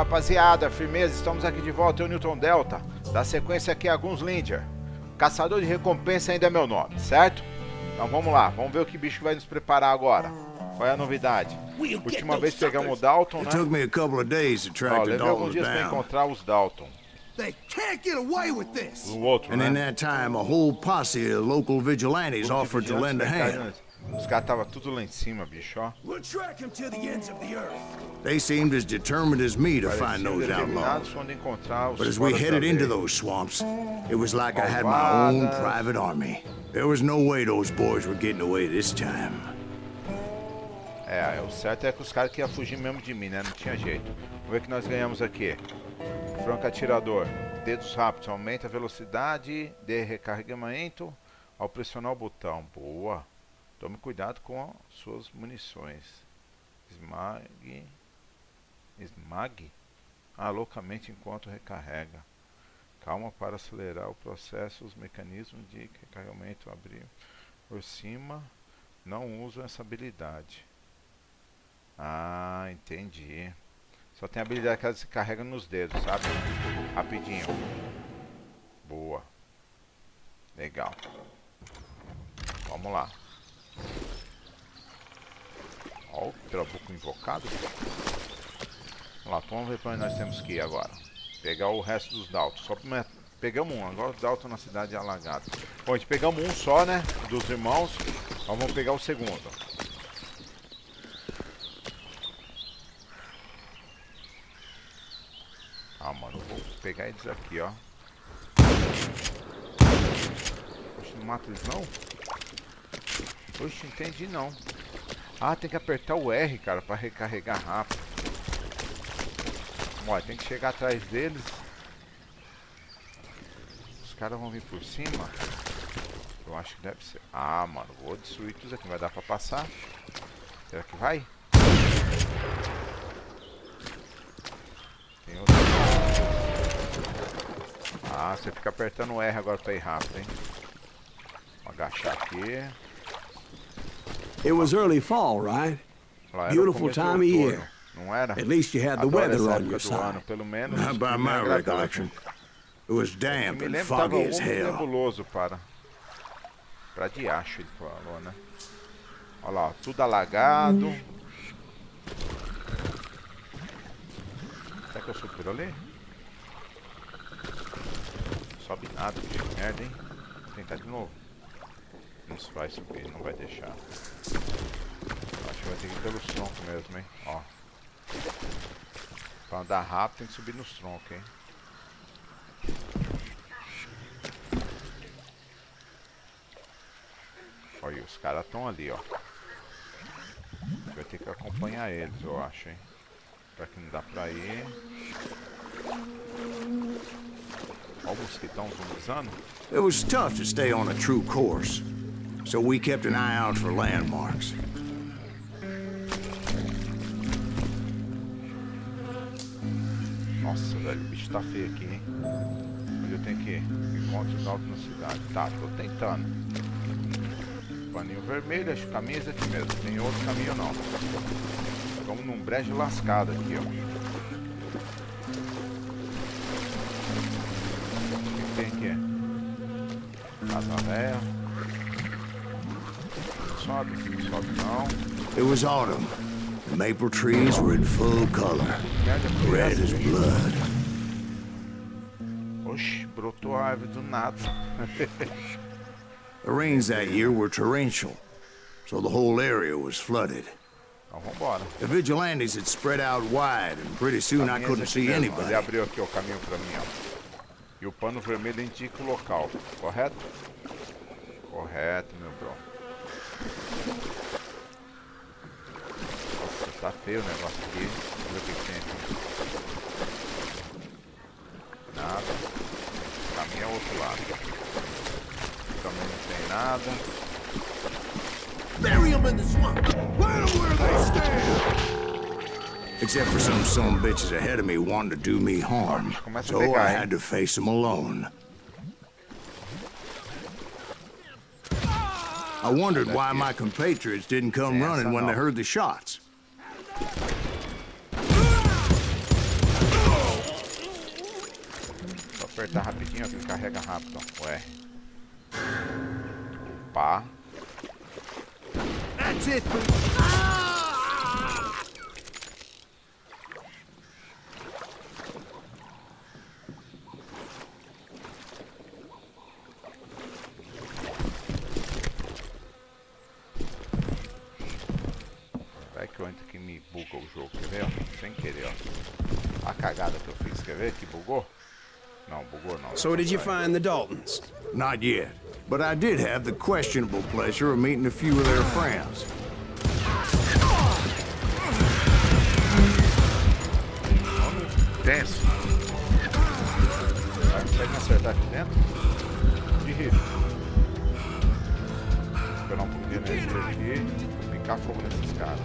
rapaziada, firmeza, estamos aqui de volta, eu, Newton Delta. Da sequência aqui a Gunslinger. Caçador de recompensa ainda é meu nome, certo? Então vamos lá, vamos ver o que bicho vai nos preparar agora. Qual é a novidade? Última vez pegamos o Dalton, né? Levei alguns dias para encontrar os Dalton. O outro, And né? in that time, a whole posse of local vigilantes offered to lend a hand. Os caras estavam tudo lá em cima, bicho, ó. They seemed as determined as me to find those outlaws. But as we headed into those swamps, it was like I had my own private army. There was no way those boys were getting away this time. É, o certo é que os caras que iam fugir mesmo de mim, né? Não tinha jeito. Vamos ver o que nós ganhamos aqui. Franco atirador. Dedos rápidos. Aumenta a velocidade de recarregamento ao pressionar o botão. Boa. Tome cuidado com suas munições. Esmague? Ah, loucamente enquanto recarrega. Calma para acelerar o processo. Os mecanismos de recarregamento abrir por cima. Não usam essa habilidade. Ah, entendi. Só tem a habilidade que ela se carrega nos dedos, sabe? Rapidinho. Boa. Legal. Vamos lá. Ó, o trabuco invocado. Vamos lá, vamos ver para onde nós temos que ir agora. Pegar o resto dos Dalton. Só pegamos um, agora os Dalton na cidade alagada. Bom, a gente pegamos um só, né? Dos irmãos. Então vamos pegar o segundo. Ah, mano, eu vou pegar eles aqui, ó. Oxe, não mata eles não? Oxe, não entendi não. Ah, tem que apertar o R, cara, pra recarregar rápido. Olha, tem que chegar atrás deles. Os caras vão vir por cima. Eu acho que deve ser. Ah, mano, vou destruir tudo aqui. Vai dar pra passar? Será que vai? Tem outro. Ah, você fica apertando o R agora pra ir rápido, hein? Vou agachar aqui. It was early fall, right? Beautiful time of year. Não era? At least you had the weather on your side. Pelo menos. Not by my recollection. It was damp and foggy as hell. Nebuloso pra diacho, ele falou, né? Olha lá, ó, tudo alagado. Será que eu subo por ali? Sobe nada, que merda, hein? Vou tentar de novo. Não vai subir, não vai deixar. Acho que vai ter que ir pelos troncos mesmo, hein? Ó. Pra andar rápido tem que subir nos troncos, hein? Olha, os caras estão ali, ó. A gente vai ter que acompanhar eles, eu acho, hein? Pra que não dá pra ir. Olha o mosquitão zumbizando. It was tough to stay on a true course, so we kept an eye out for landmarks. Nossa, velho, o bicho tá feio aqui, hein? Onde eu tenho que ir? Encontros altos na cidade. Tá, tô tentando. Paninho vermelho, acho que caminho é esse aqui mesmo. Tem outro caminho não. Vamos num brejo lascado aqui, ó. O que tem aqui? Casa velha. Sobe não. It was autumn. The maple trees were in full color. Red as blood. Oxi, brotou a árvore do nada. The rains that year were torrential, so the whole area was flooded. Então vambora. The vigilantes had spread out wide, and pretty soon I couldn't see anybody. Ele abriu aqui o caminho pra mim, ó. E o pano vermelho indica o local, correto? Correto, meu bro. Nossa, tá feio o negócio aqui. Vamos ver o que tem aqui. Nada. O caminho é o outro lado. Também não tem nada. Bury them in the swamp. Let them where they stand. Except for some bitches ahead of me wanting to do me harm, so I had to face them alone. I wondered why my compatriots didn't come running when they heard the shots. Apertar rapidinho, ó, que ele carrega rápido. Ué. Opa. That's it. Vai que eu entro que me buga o jogo, quer ver? Ó? Sem querer, ó. A cagada que eu fiz, quer ver? Que bugou? Não, bugou não. So did you find the Daltons? Not yet, but I did have the questionable pleasure of meeting a few of their friends. Tenso. Consegue me acertar aqui dentro? De rifle. Vou esperar um pouquinho de energia aqui. Picar fogo nesses caras.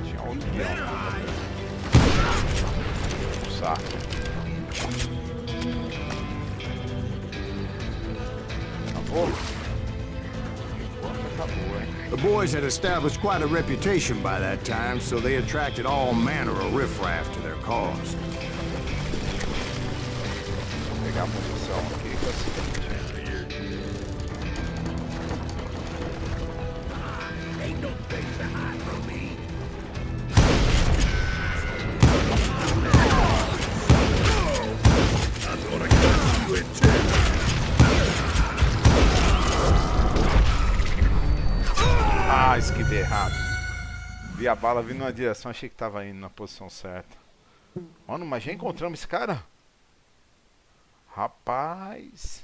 Tinha outro leão. Saco. Acabou? Acabou, hein? The boys had established quite a reputation by that time, so they attracted all manner of riffraff to their cause. Vou pegar a posição aqui com a seguinte. Ah, esquivei errado. Vi a bala vindo na direção, achei que tava indo na posição certa. Mano, mas já encontramos esse cara? Rapaz.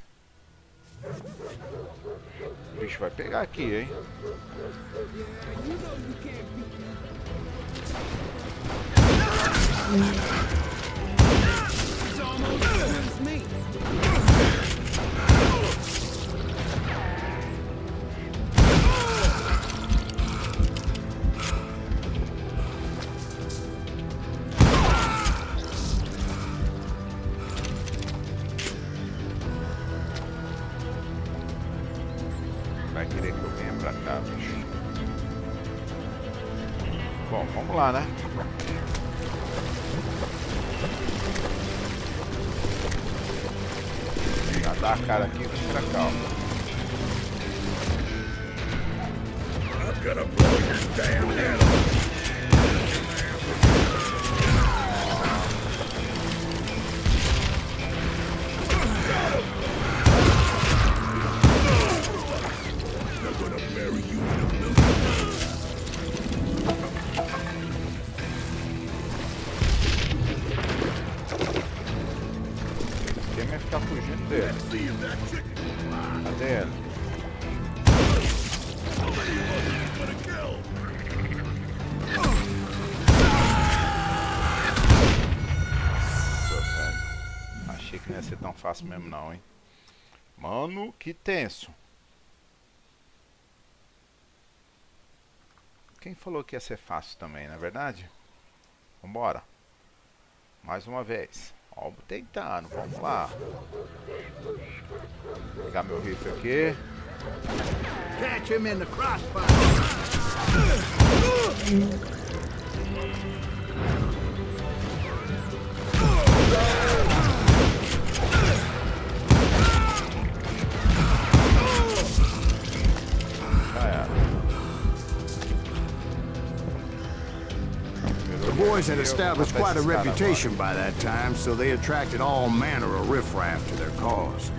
O bicho vai pegar aqui, hein? Vai querer que eu venha pra cá, bicho. Bom, vamos lá, né? Já dá a cara aqui e vem pra cá, ó. I'm gonna blow your damn head off. Ficar fugindo dele. Cadê ele? Nossa, velho. Achei que não ia ser tão fácil mesmo não, hein? Mano, que tenso. Quem falou que ia ser fácil também, não é verdade? Vambora. Mais uma vez. Ó, tentando, vamos lá. Vou pegar meu rifle aqui. Catch him in the crossfire. Já era. The boys had established quite a reputation by that time, so they attracted all manner of riffraff to their cause.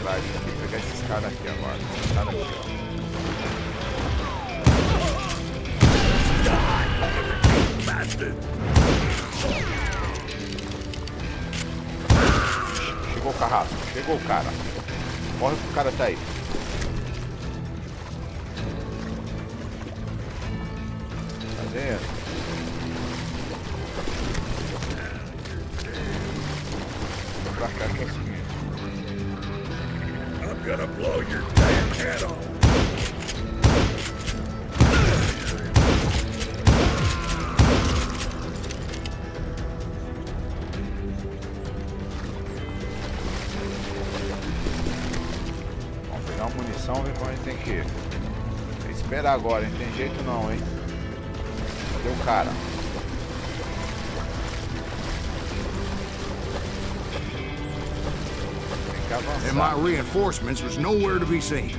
Vai pegar esses caras aqui agora. Esses caras aqui, ó. Chegou o carrasco, chegou o cara. Corre que o cara tá aí. Beleza. Vou pra cá que é o seguinte. I'm gonna blow your damn head off. Vamos pegar uma munição, ver como a gente tem que ir. Tem que esperar agora, não tem jeito não, hein? Cadê o cara? And my reinforcements was nowhere to be seen.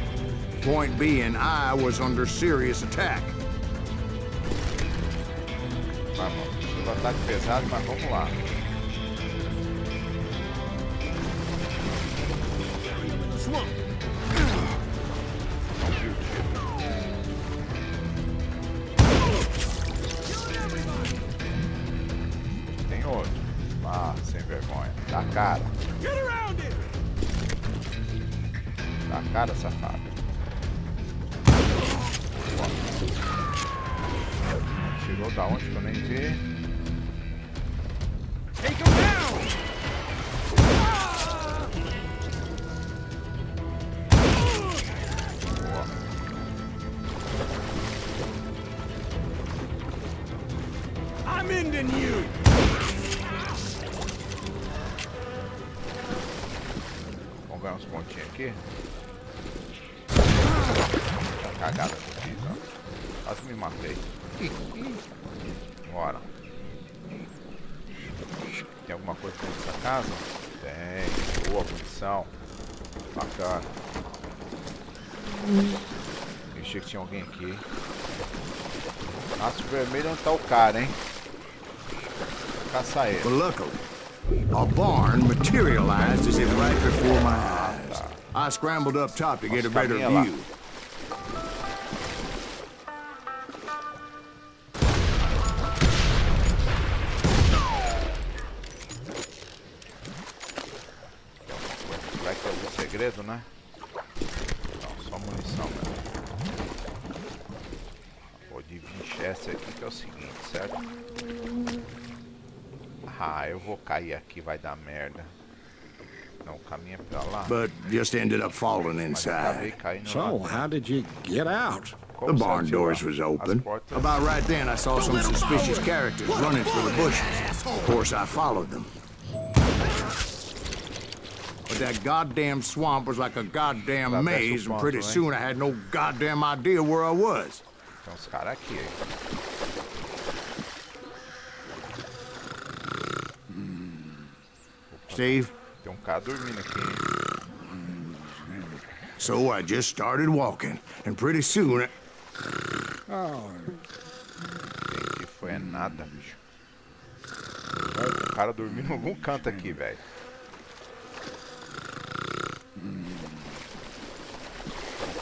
Point being, I was under serious attack. Vamos, o ataque pesado, mas vamos lá. Não viu o tiro. Tem outro. Ah, sem vergonha. Dá cara. Dá cara, safado. Tirou da onde que eu nem vi. Take him down! I'm ending you! Vamos ganhar uns pontinhos aqui. Tá cagada que eu fiz, ó. Quase me matei. Bora. Tem alguma coisa dentro dessa casa? Tem. Boa munição. Bacana. Eu achei que tinha alguém aqui. Nossa, o vermelho onde tá o cara, hein? Vou caçar ele. But luckily, a barn materialized as if right before my eyes. I scrambled up top to get a better view. Vai ter algum segredo, né? Não, só munição mesmo. Vou de Winchester aqui que é o seguinte, certo? Ah, eu vou cair aqui, vai dar merda. Não, caminha pra lá. But just ended up falling inside. So, how did you get out? The barn doors was open. About right then, I saw some suspicious characters running through the bushes. Of course, I followed them. But that goddamn swamp was like a goddamn maze, and pretty soon I had no goddamn idea where I was. Tem uns caras aqui, hein? Steve? Tem cara dormindo aqui, hein? So I just started walking, and pretty soon... Que foi nada, bicho. O cara dormindo em algum canto aqui, velho.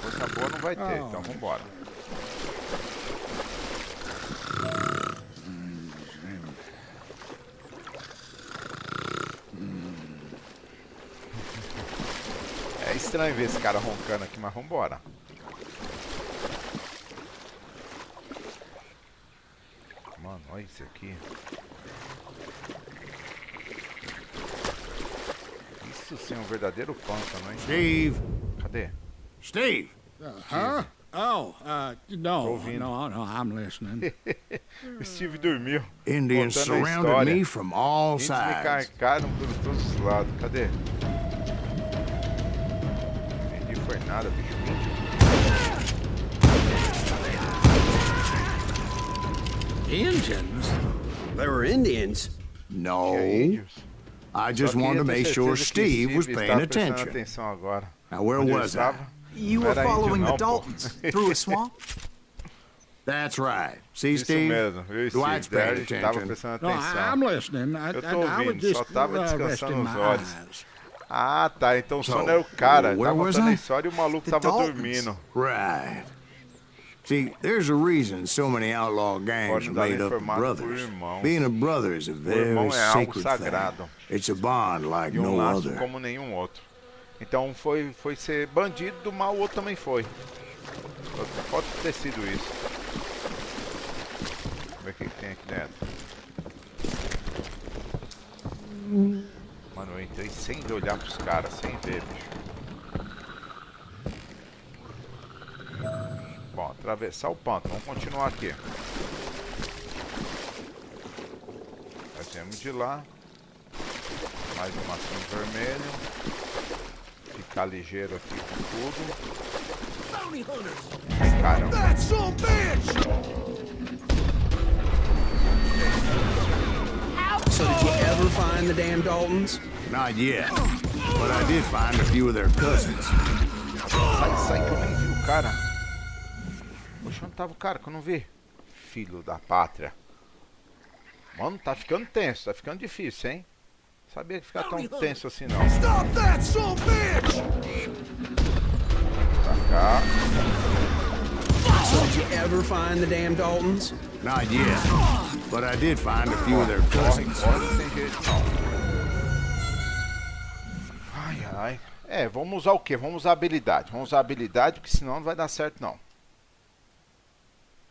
Coisa boa não vai ter, então vambora. É estranho ver esse cara roncando aqui, mas vambora. Mano, olha isso aqui. Isso sim é um verdadeiro pântano, hein? Steve! Cadê? Steve! Huh? Oh, no, I'm listening. O Steve dormiu. Indians surrounded me from all Eles me sides. carcaram por todos os lados. Cadê? Entendi, foi nada, bicho. Indians? They were Indians? No. I just wanted to make sure Steve was paying attention. Now, where was I? You were following the Daltons through a swamp? That's right. See, Steve? Dwight's paying attention. No, I'm listening. I was just resting my eyes. Ah, tá. Então o sono era o cara. Tava contando a história e o maluco tava dormindo. Right. See, there's a reason so many outlaw gangs are made up of brothers. Being a brother is a very sacred thing. It's a bond like no other. Como nenhum outro. Então foi ser bandido do mal, o outro também foi. Pode ter sido isso. ver o que tem aqui dentro. Mano, eu entrei sem olhar pros caras, sem ver, bicho. Bom, atravessar o pântano, vamos continuar aqui. Nós temos de lá. Mais um maçom vermelho. Ficar ligeiro aqui com tudo. Ai, caramba. So did you ever find the damn Daltons? Not yet, but I did find a few of their cousins. Sai que eu nem vi o cara. Poxa, onde tava o cara que eu não vi? Filho da pátria. Mano, tá ficando tenso, tá ficando difícil, hein? Sabia que ficar tão tenso assim não. Stop that, son of a bitch! Pra cá. So did you ever find the damn Daltons? Not yet, but I did find a few of their cousins. Corre, não tem jeito não. Ai, ai. É, vamos usar o quê? Vamos usar habilidade. Vamos usar habilidade, porque senão não vai dar certo não.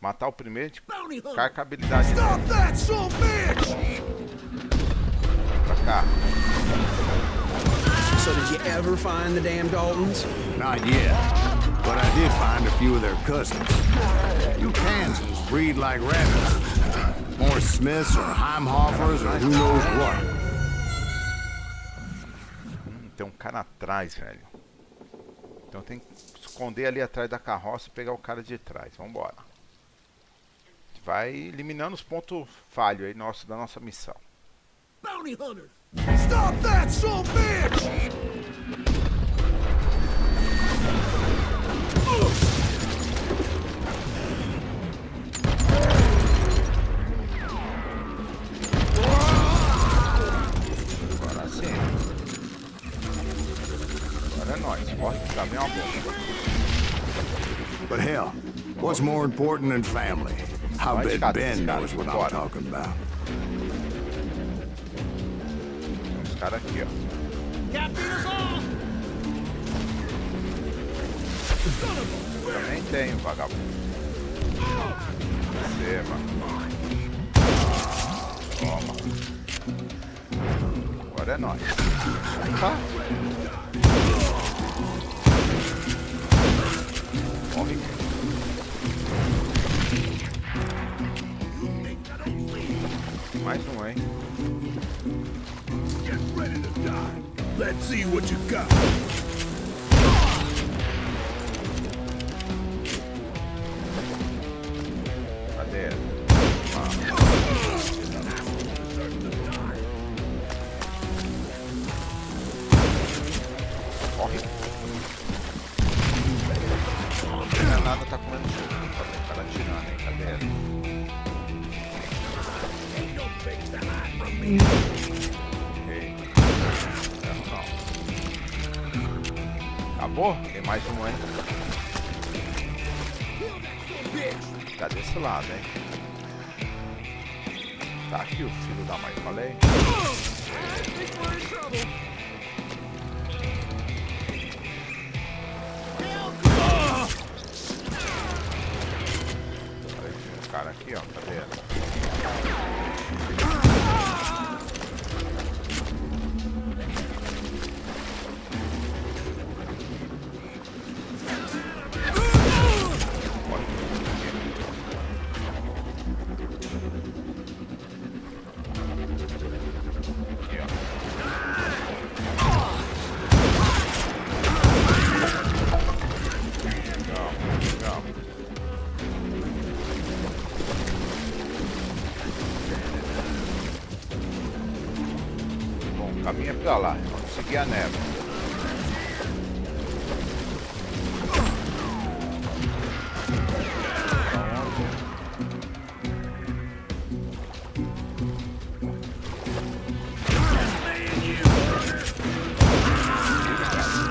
Matar o primeiro, a gente carca a habilidade dele. Stop that, son of a bitch! Pra cá. So did you ever find the damn Daltons? Not yet, but I did find a few of their cousins. You Kansans breed like rabbits. More Smiths or Heimhoffers or who knows what. Tem um cara atrás, velho. Então tem que esconder ali atrás da carroça e pegar o cara de trás. Vambora. Vai eliminando os pontos falhos aí da nossa missão. Bounty hunters! Stop that, son of a bitch! Agora sim. Agora é nóis. Corre que também é uma bomba. But hell, what's more important than family? I bet Ben knows what I'm talking about. Tem uns caras aqui, ó. Também tem, vagabundo. Receba. Toma. Agora é nóis. Tá? Morre. Mais um, hein? Get ready to die! Let's see what you got! Cadê ele? Corre. Não é nada, tá comendo tudo. Tá o cara atirando, hein? Cadê ele? Ok. Não. Acabou? Tem mais um, hein? Tá desse lado, hein? Tá aqui o filho da mãe, falei? Olha, tem um cara aqui, ó. Cadê ele? Caminha pra lá, vamos seguir a névoa.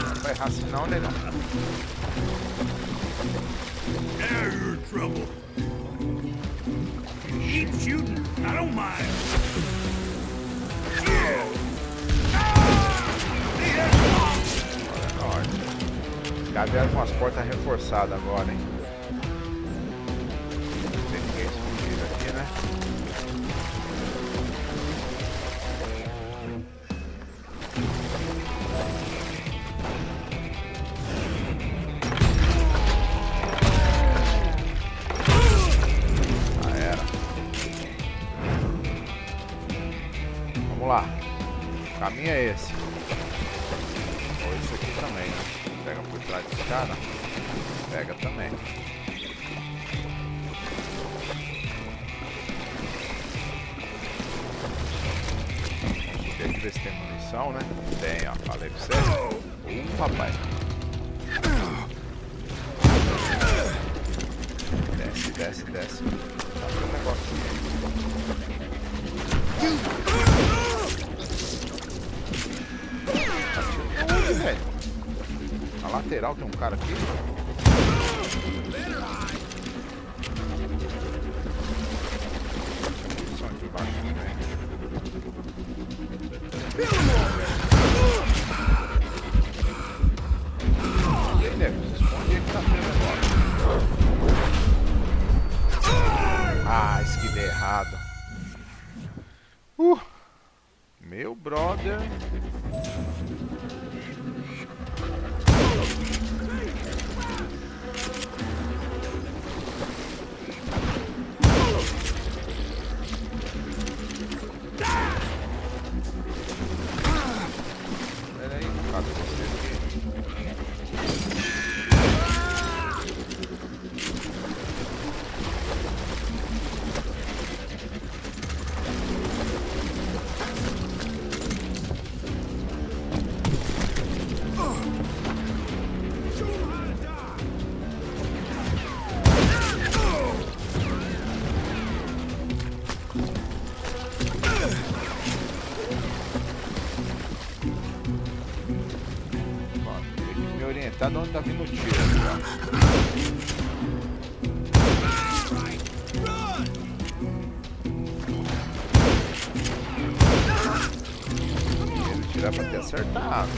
Não vai errar assim não, negão. Now you're in trouble. Keep shooting, I don't mind. Já vieram com as portas reforçadas agora, hein? Não tem ninguém escondido aqui, né? caminho é esse. Ou esse aqui também, né? Pega por trás desse cara. Pega também. Tem que ver se tem munição, né? Tem, ó. Falei pra você. Rapaz. Desce, desce, desce. Tá um negocinho aí. Onde, velho? Na lateral tem um cara aqui. Só aqui embaixo também. E aí, nego? Se esconde aí que tá feio o negócio. Ah, esquivei errado. Meu brother. Peraí, cadê você aqui? Tá de onde tá vindo o tiro, ele tirar pra ter acertado.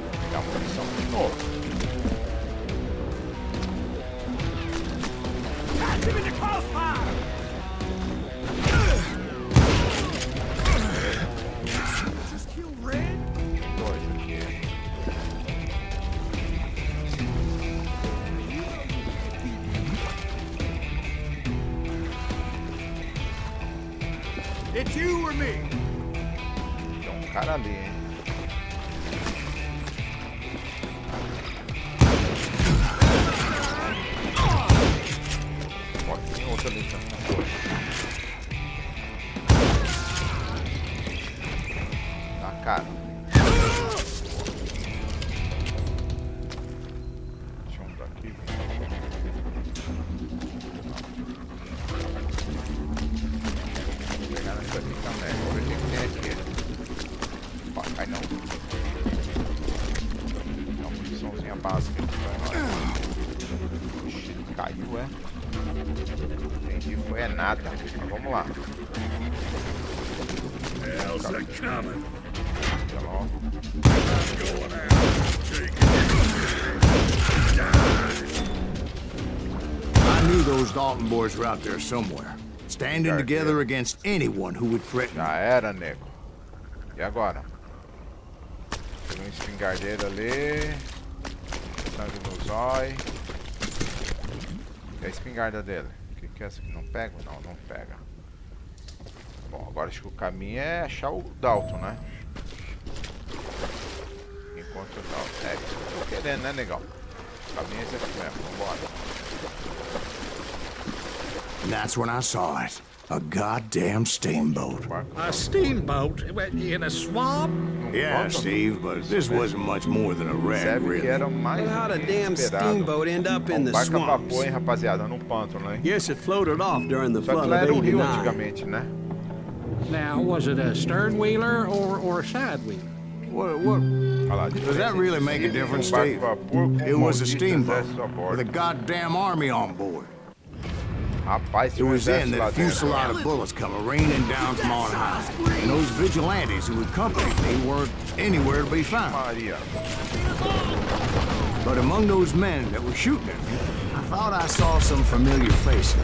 Vou pegar a munição de novo. It's you or me? Tem um cara ali, hein? Ó, tem outro ali também. Na cara. Deixa um daqui. Vou pegar nessa aqui também. Vou ver o que tem aqui. Opa, cai não. Dá uma muniçãozinha básica aqui pra nós. Ixi, caiu, é? Entendi, foi é nada. Mas vamos lá. Hell's a coming. Tá bom. Going out. I knew those Dalton boys were out there somewhere, standing together against anyone who would threaten. Já era, nego. E agora? Tem um espingardeiro ali. Sangue no zói. E a espingarda dele? O que é essa aqui? Não pega? Não, não pega. Bom, agora acho que o caminho é achar o Dalton, né? Enquanto o Dalton. É isso que eu tô querendo, né, negão? O caminho é esse aqui mesmo. Vambora. And that's when I saw it. A goddamn steamboat. A steamboat in a swamp? Yeah, Steve, but this wasn't much more than a wreck, really. How'd a damn steamboat end up in the swamps? Vapor, hein, rapaziada, num pântano, hein? Yes, it floated off during the Só que flood lá of era um rio 89. antigamente, né? Now, was it a stern wheeler or a side wheeler? What? Olha lá, Does that really make a difference, Steve? It was a steamboat with a goddamn army on board. Rapaz, It tinha was then exército that lá a dentro. fusillade of bullets come raining down from on high. And those vigilantes who accompanied me weren't anywhere to be found. Maria. But among those men that were shooting at me, I thought I saw some familiar faces.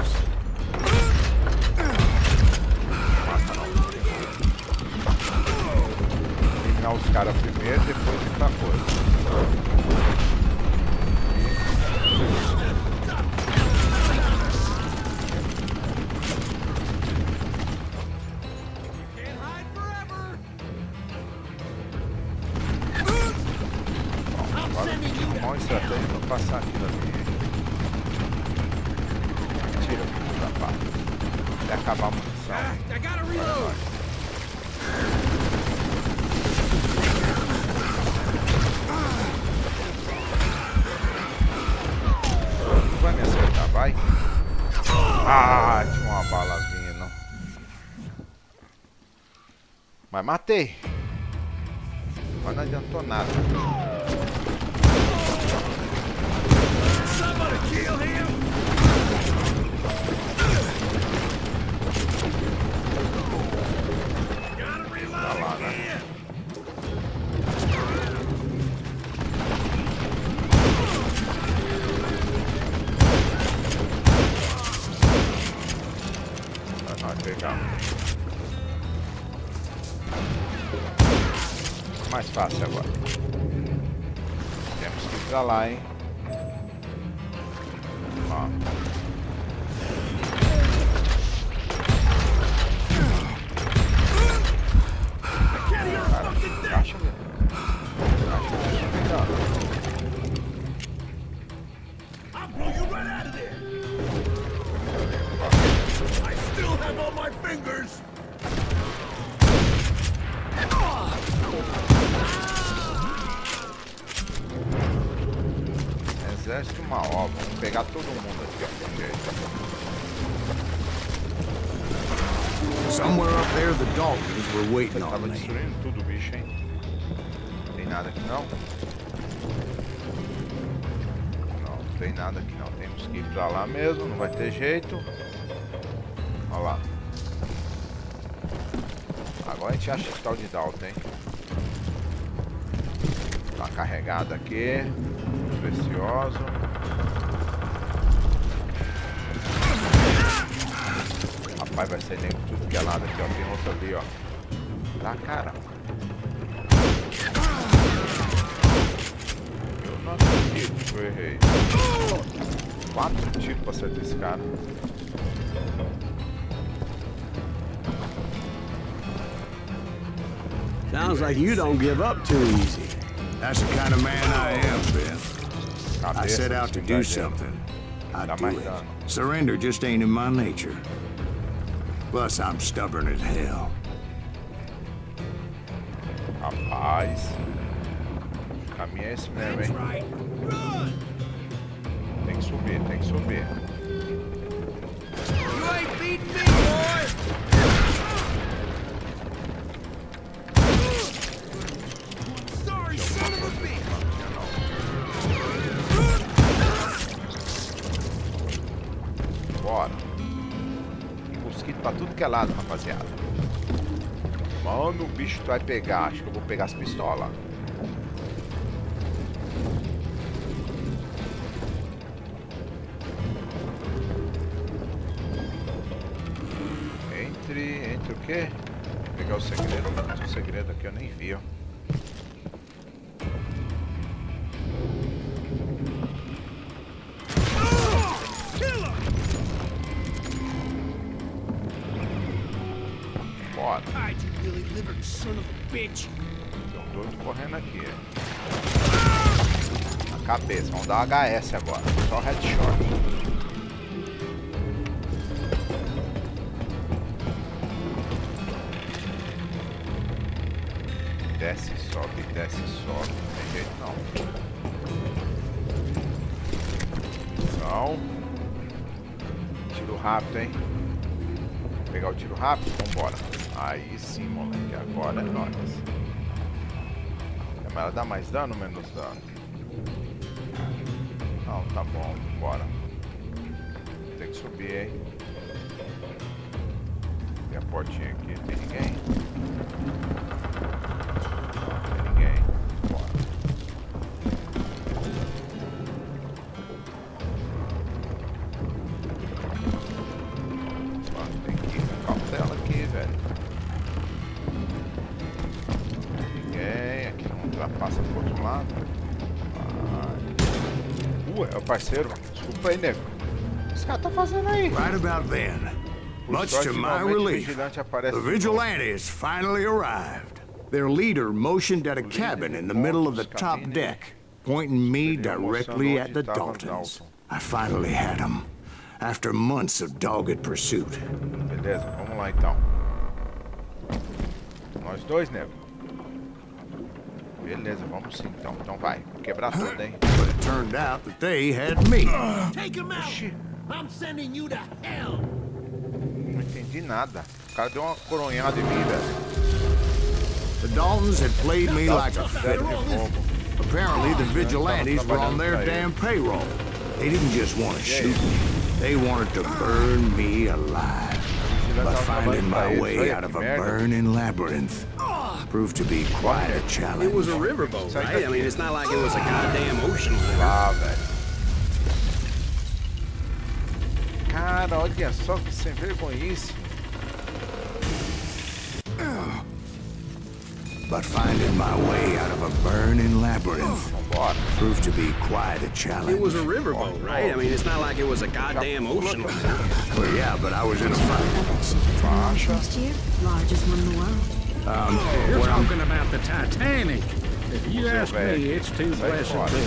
Eliminar os caras primeiro, depois outra coisa. uma estratégia pra passar aquilo ali. Tira o filho da pata. Até acabar a munição. Vai me acertar, vai. Ah, tinha uma bala vindo. Mas matei. Mas não adiantou nada. Tá lá, né? Pegar. Mais fácil agora. Temos que ir pra lá, hein? Ó. Cara, encaixa mesmo. Exército uma obra, vamos pegar todo mundo aqui, ó. Somewhere up there, the Daltons were waiting on Tava me. destruindo tudo, bicho, hein? Não tem nada aqui não. Não tem nada aqui não. Temos que ir pra lá mesmo, não vai ter jeito. Olha lá. Agora a gente acha esse tal de Dalton, hein? Tá carregado aqui. Precioso. Rapaz, vai sair nego tudo que é lado aqui, ó. Tem outro ali, ó. Pra caramba. Eu não acredito que eu errei. 4 tiros pra acertar esse cara. Sounds like you don't give up too easy. That's the kind of man I am, Ben. I set out to do something. I do it. Surrender just ain't in my nature. Plus, I'm stubborn as hell. Rapaz. O caminho é esse mesmo, hein? Tem que subir, tem que subir. You ain't beating me, boy! Sorry, son of a bitch! Bora. Tem mosquito pra tudo que é lado, rapaziada. Mano, o bicho vai pegar. Acho que eu vou pegar as pistolas. Entre o quê? Vou pegar o segredo. O segredo aqui eu nem vi, ó. Bora. Tem um doido correndo aqui. Na cabeça. Vamos dar um HS agora. Só headshot. Desce, sobe, desce, sobe. Não tem jeito não. Não. Tiro rápido, hein? Vou pegar o tiro rápido? Vambora. Aí sim, moleque. Agora é nóis. Mas ela dá mais dano ou menos dano? Não, tá bom. Bora. Tem que subir, hein? Tem a portinha aqui. Tem ninguém? Passa pro outro lado. É o parceiro. Desculpa aí, nego. O que esse cara tá fazendo aí? Right about then, much to my relief, the vigilantes finally arrived. Their leader motioned at a cabin in the middle of the top deck. pointing me directly at the Daltons. I finally had them, after months of dogged pursuit. Beleza, vamos lá então. Nós dois, nego. Beleza, vamos sim então. Então vai, quebrar tudo, hein? But it turned out that they had me. Take him out! I'm sending you to hell! Não entendi nada. O cara deu uma coronhada em mim, velho. The Daltons had played me like a fiddle. Apparently the vigilantes were on their damn payroll. They didn't just want to shoot me. They wanted to burn me alive. But finding my way out of a burning labyrinth proved to be quite a challenge. It was a riverboat, right? I mean, it's not like it was a goddamn ocean. Ah, velho. Cara, olha só que sem vergonhice. But finding my way out of a burning labyrinth proved to be quite a challenge. It was a riverboat, right? I mean, it's not like it was a goddamn ocean. Well, yeah, but I was in a fight. Next year, largest one in the world. You're talking about the Titanic. If you ask me, it's too blessed big.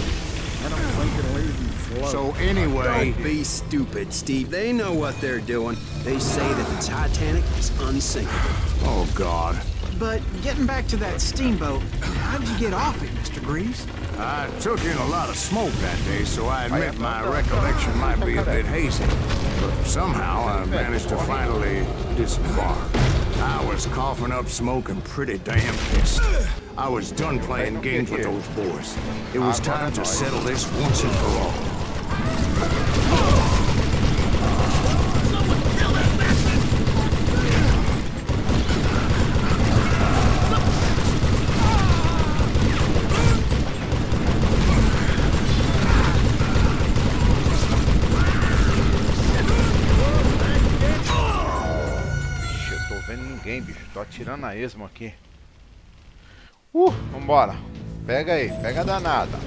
I don't think it'll even float. So anyway... Don't be stupid, Steve. They know what they're doing. They say that the Titanic is unsinkable. Oh, God. But getting back to that steamboat, how did you get off it, Mr. Greaves? I took in a lot of smoke that day, so I admit my recollection might be a bit hazy. But somehow I managed to finally disembark. I was coughing up smoke and pretty damn pissed. I was done playing games with those boys. It was time to settle this once and for all. Bicho, tô atirando a esmo aqui. Vambora. Pega aí, pega a danada.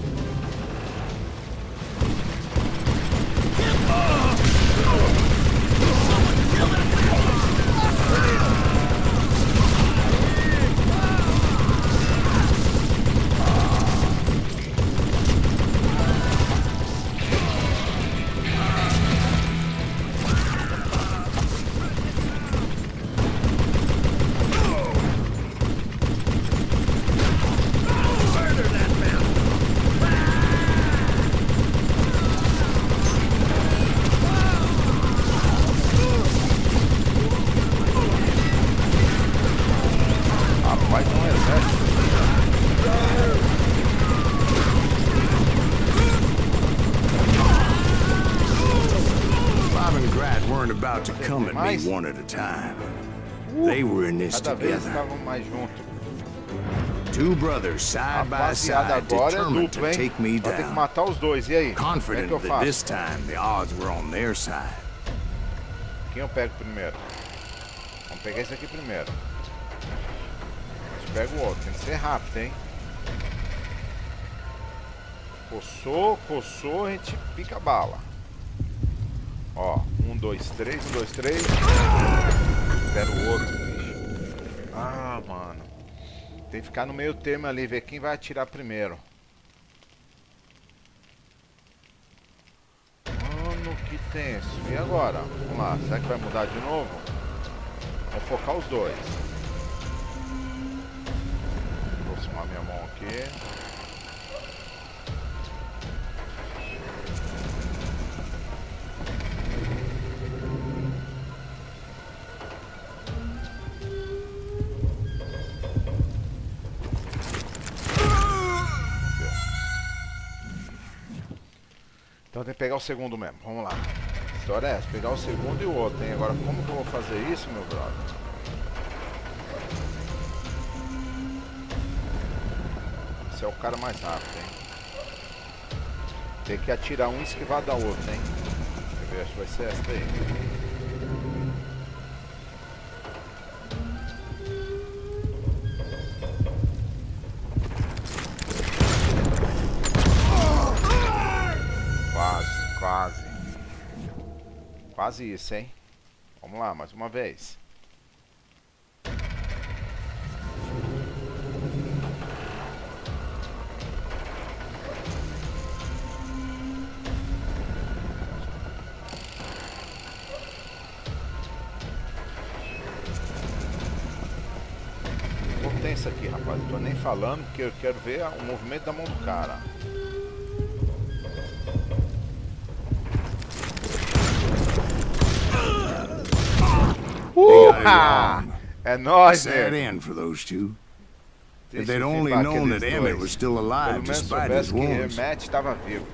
About to come at me one at a time. They were in this together. Two brothers side by side, determined to take me down. Confident that this time the odds were on their side. Quem eu pego primeiro? Vamos pegar esse aqui primeiro. A gente pega o outro, tem que ser rápido, hein? Coçou, coçou, a gente pica a bala. Ó, 1, 2, 3, 1, 2, 3. Espera o outro, bicho. Ah, mano. Tem que ficar no meio termo ali, ver quem vai atirar primeiro. Mano, que tenso. E agora? Vamos lá, será que vai mudar de novo? Vamos focar os dois. Vou aproximar minha mão aqui. Então tem que pegar o segundo mesmo, vamos lá. A história é essa, pegar o segundo e o outro, hein? Agora como que eu vou fazer isso, meu brother? Esse é o cara mais rápido, hein? Tem que atirar um e esquivar da outra, hein? Quer ver? Acho que vai ser essa daí. Quase isso, hein? Vamos lá, mais uma vez. Quase não tô nem falando, porque eu quero ver o movimento da mão do cara. É nóis, né? If they'd only known that Emmett was still alive despite his wounds. Estava vivo.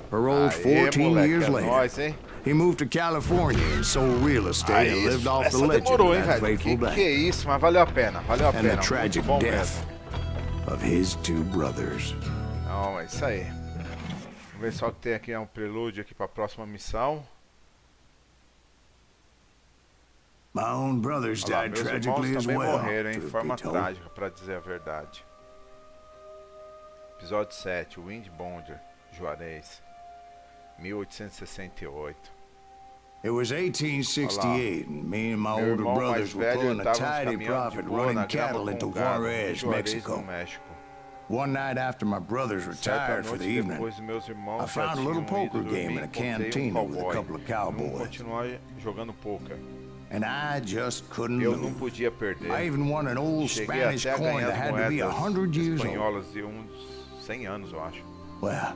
Paroled 14 years later. He moved to California and sold real estate and lived off the legend of that fateful day. Que isso, mas valeu a pena, valeu a pena. And the tragic death of his two brothers. Não, é isso aí. Vamos ver só que tem aqui um prelúdio aqui para a próxima missão. My own brothers died tragically as well. Morreram em forma trágica, para dizer a verdade. Episódio 7, Wind Bonder, Juarez, 1868. It was 1868, and me and my older brothers were pulling a tidy profit running cattle into Juarez, Mexico. One night after my brothers retired for the evening, I found a little poker game in a cantina with a couple of cowboys. And I just couldn't lose. I even won an old Spanish coin that had to be 100 years old. Well,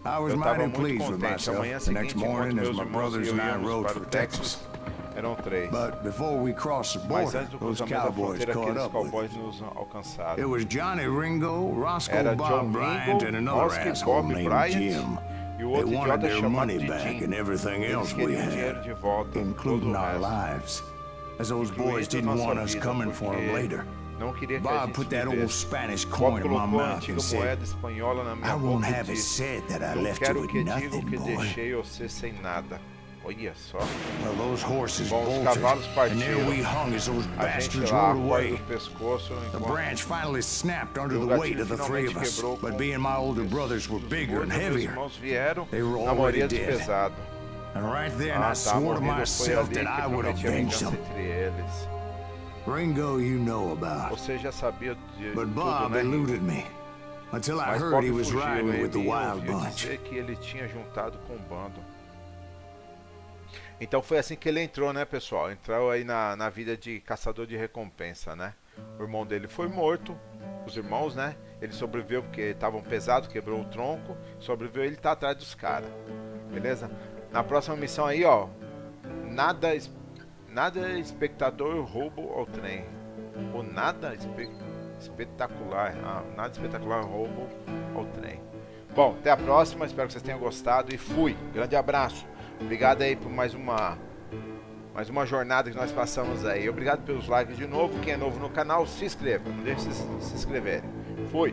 I was mighty pleased with myself the next morning as my brothers and I rode for Texas. But before we crossed the border, those cowboys caught up with us. It was Johnny Ringo, Roscoe Bob Bryant, and another asshole named Jim. They wanted their money back and everything else we had, including our lives, as those boys didn't want us coming for them later. Bob put that old Spanish coin in my mouth and said, I won't have it said that I left you with nothing, boy. Olha só. Well, those horses bolted, and there we hung as those bastards rode away. The branch finally snapped under the weight of the three of us, but being my older brothers were bigger and heavier, they were already dead. And right then I swore to myself that I would avenge them. Ringo you know about, but Bob eluded me until I heard he was riding with the wild bunch. Então foi assim que ele entrou, né, pessoal? Entrou aí na vida de caçador de recompensa, né? O irmão dele foi morto, os irmãos, né? Ele sobreviveu porque estavam pesados, quebrou o tronco. Sobreviveu, ele tá atrás dos caras. Beleza? Na próxima missão aí, ó. Nada espectador roubo ao trem. Ou nada espetacular. Nada espetacular roubo ao trem. Bom, até a próxima. Espero que vocês tenham gostado e fui. Grande abraço. Obrigado aí por mais uma jornada que nós passamos aí. Obrigado pelos likes de novo. Quem é novo no canal, se inscreva. Não deixe de se inscreverem. Fui!